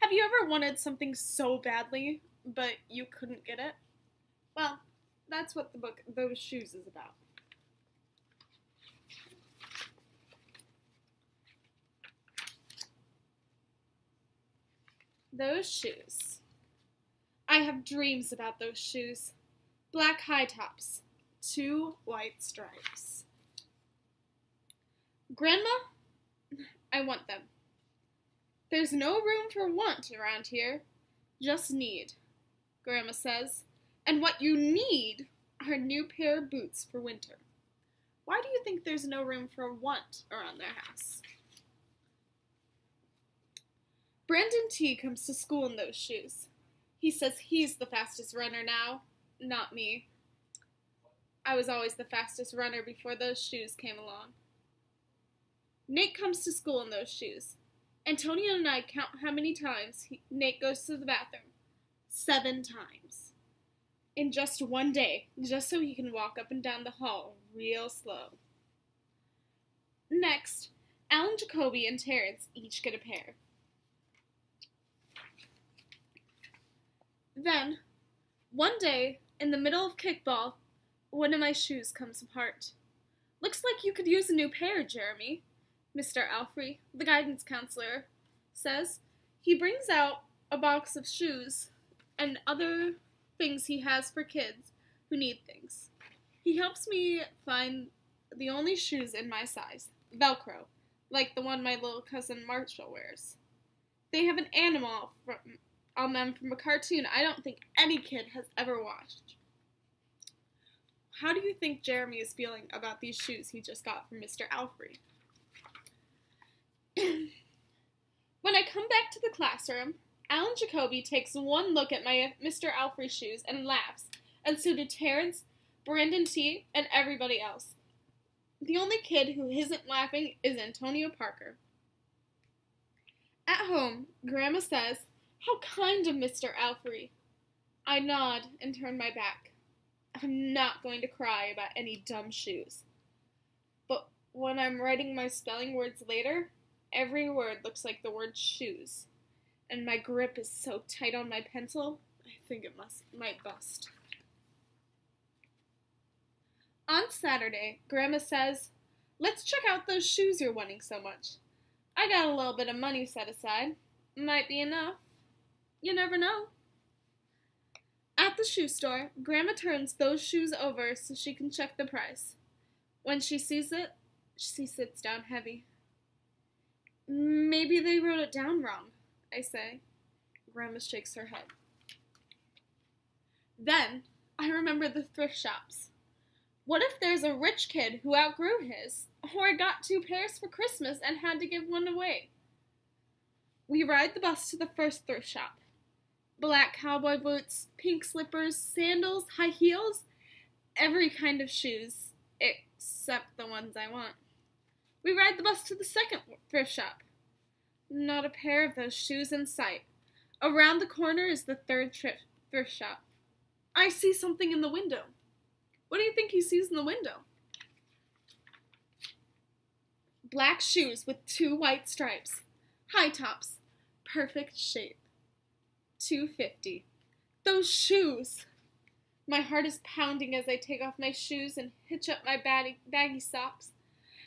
Have you ever wanted something so badly, but you couldn't get it? Well, that's what the book Those Shoes is about. Those shoes. I have dreams about those shoes. Black high tops, 2 white stripes. Grandma, I want them. There's no room for want around here, just need, Grandma says. And what you need are a new pair of boots for winter. Why do you think there's no room for want around their house? Brandon T comes to school in those shoes. He says he's the fastest runner now, not me. I was always the fastest runner before those shoes came along. Nate comes to school in those shoes. Antonio and I count how many times Nate goes to the bathroom. 7 times. In just one day, just so he can walk up and down the hall real slow. Next, Alan, Jacoby, and Terrence each get a pair. Then, one day, in the middle of kickball, one of my shoes comes apart. Looks like you could use a new pair, Jeremy, Mr. Alfrey, the guidance counselor, says. He brings out a box of shoes and other things he has for kids who need things. He helps me find the only shoes in my size, Velcro, like the one my little cousin Marshall wears. They have an animal on them from a cartoon I don't think any kid has ever watched. How do you think Jeremy is feeling about these shoes he just got from Mr. Alfrey? When I come back to the classroom, Alan Jacoby takes one look at my Mr. Alfrey shoes and laughs, and so do Terrence, Brandon T, and everybody else. The only kid who isn't laughing is Antonio Parker. At home, Grandma says, "How kind of Mr. Alfrey." I nod and turn my back. I'm not going to cry about any dumb shoes. But when I'm writing my spelling words later, every word looks like the word shoes. And my grip is so tight on my pencil, I think it might bust. On Saturday, Grandma says, "Let's check out those shoes you're wanting so much. I got a little bit of money set aside. Might be enough. You never know." At the shoe store, Grandma turns those shoes over so she can check the price. When she sees it, she sits down heavy. "Maybe they wrote it down wrong," I say. Grandma shakes her head. Then, I remember the thrift shops. What if there's a rich kid who outgrew his, or got 2 pairs for Christmas and had to give one away? We ride the bus to the first thrift shop. Black cowboy boots, pink slippers, sandals, high heels, every kind of shoes, except the ones I want. We ride the bus to the second thrift shop. Not a pair of those shoes in sight. Around the corner is the third thrift shop. I see something in the window. What do you think he sees in the window? Black shoes with 2 white stripes. High tops. Perfect shape. $2.50. Those shoes! My heart is pounding as I take off my shoes and hitch up my baggy socks.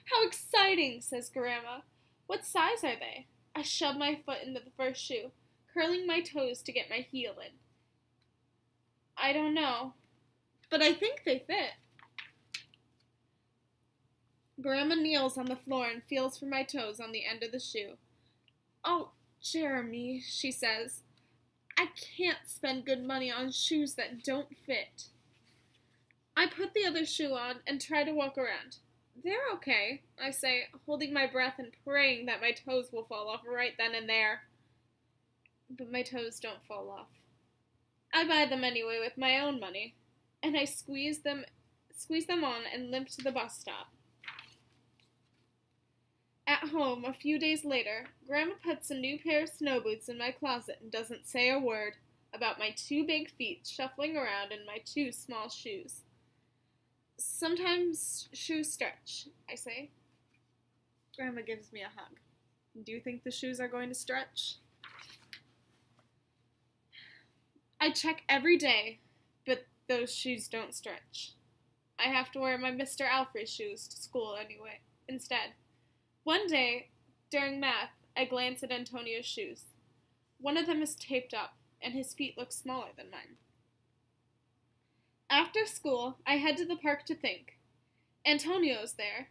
"How exciting," says Grandma. "What size are they?" I shove my foot into the first shoe, curling my toes to get my heel in. I don't know, but I think they fit. Grandma kneels on the floor and feels for my toes on the end of the shoe. "Oh, Jeremy," she says, "I can't spend good money on shoes that don't fit." I put the other shoe on and try to walk around. "They're okay," I say, holding my breath and praying that my toes will fall off right then and there. But my toes don't fall off. I buy them anyway with my own money, and I squeeze them on and limp to the bus stop. At home, a few days later, Grandma puts a new pair of snow boots in my closet and doesn't say a word about my 2 big feet shuffling around in my 2 small shoes. "Sometimes shoes stretch," I say. Grandma gives me a hug. "Do you think the shoes are going to stretch?" I check every day, but those shoes don't stretch. I have to wear my Mr. Alfred shoes to school anyway, instead. One day, during math, I glance at Antonio's shoes. One of them is taped up, and his feet look smaller than mine. After school, I head to the park to think. Antonio's there,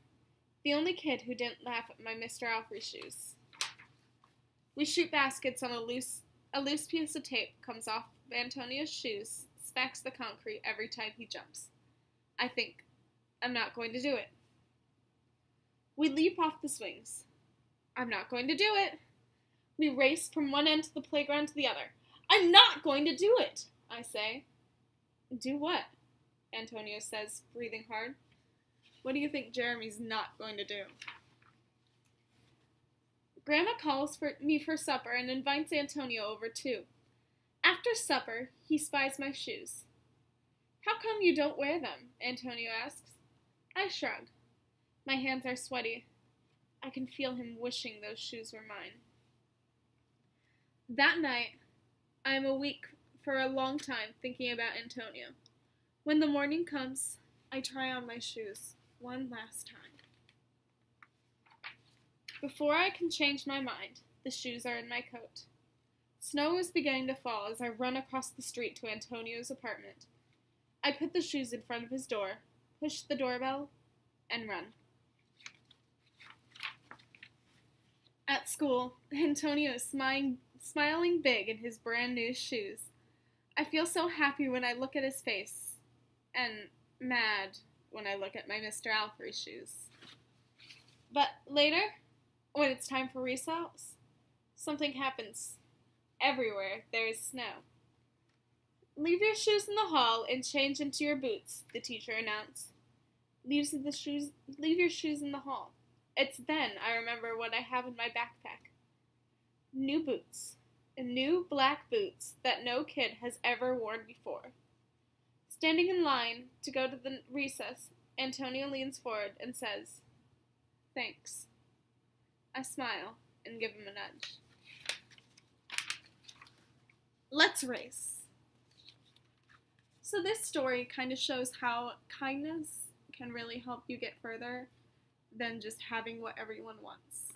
the only kid who didn't laugh at my Mr. Alfred shoes. We shoot baskets on a loose piece of tape comes off Antonio's shoes, smacks the concrete every time he jumps. I think, I'm not going to do it. We leap off the swings. I'm not going to do it. We race from one end of the playground to the other. I'm not going to do it, I say. Do what? Antonio says, breathing hard. What do you think Jeremy's not going to do? Grandma calls me for supper and invites Antonio over too. After supper, he spies my shoes. How come you don't wear them? Antonio asks. I shrug. My hands are sweaty. I can feel him wishing those shoes were mine. That night, I am awake for a long time thinking about Antonio. When the morning comes, I try on my shoes one last time. Before I can change my mind, the shoes are in my coat. Snow is beginning to fall as I run across the street to Antonio's apartment. I put the shoes in front of his door, push the doorbell, and run. At school, Antonio is smiling big in his brand new shoes. I feel so happy when I look at his face, and mad when I look at my Mr. Alfred shoes. But later, when it's time for recess, something happens. Everywhere there is snow. Leave your shoes in the hall and change into your boots, the teacher announced. Leave your shoes in the hall. It's then I remember what I have in my backpack. New boots. New black boots that no kid has ever worn before. Standing in line to go to the recess, Antonio leans forward and says, "Thanks." I smile and give him a nudge. Let's race. So this story kind of shows how kindness can really help you get further than just having what everyone wants.